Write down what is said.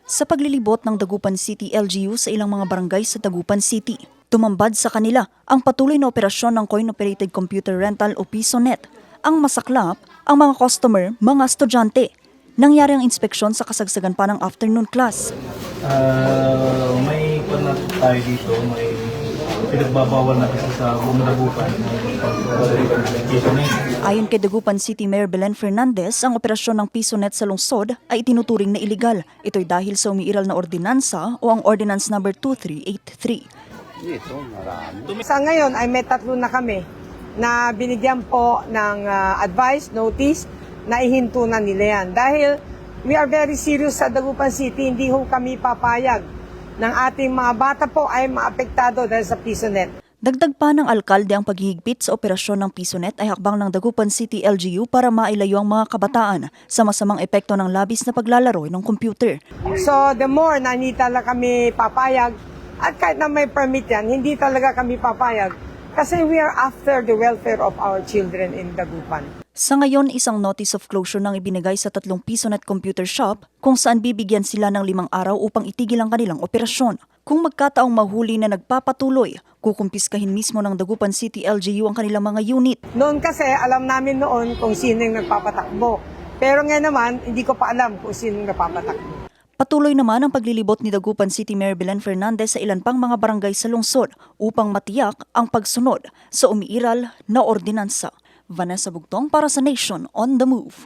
sa paglilibot ng Dagupan City LGU sa ilang mga barangay sa Dagupan City. Tumambad sa kanila ang patuloy na operasyon ng coin-operated computer rental o PisoNet. Ang masaklap, ang mga customer, mga estudyante. Nangyari ang inspeksyon sa kasagsagan pa ng afternoon class. May na tayo dito, may pinagbabawal na kasi sa buong Dagupan. Ayon kay Dagupan City Mayor Belen Fernandez, ang operasyon ng PisoNet sa lungsod ay itinuturing na iligal. Ito'y dahil sa umiiral na ordinansa o ang Ordinance Number 2383. Sa ngayon ay may 3 na kami na binigyan po ng advice, notice, na ihinto na nila yan. Dahil we are very serious sa Dagupan City, hindi ho kami papayag ng ating mga bata po ay maapektado dahil sa PisoNet. Dagdag pa ng alkalde ang paghihigpit sa operasyon ng PisoNet ay hakbang ng Dagupan City LGU para mailayo ang mga kabataan sa masamang epekto ng labis na paglalaro ng computer. So the more na hindi talaga kami papayag, at kahit na may permit yan, hindi talaga kami papayag kasi we are after the welfare of our children in Dagupan. Sa ngayon, isang notice of closure nang ibinigay sa 3 PisoNet computer shop kung saan bibigyan sila ng 5 araw upang itigil ang kanilang operasyon. Kung magkataong mahuli na nagpapatuloy, kukumpiskahin mismo ng Dagupan City LGU ang kanilang mga unit. Noon kasi, alam namin noon kung sino yung nagpapatakbo. Pero ngayon naman, hindi ko pa alam kung sino yung nagpapatakbo. Patuloy naman ang paglilibot ni Dagupan City Mayor Belen Fernandez sa ilan pang mga barangay sa lungsod upang matiyak ang pagsunod sa umiiral na ordinansa. Vanessa Bugtong para sa Nation on the Move.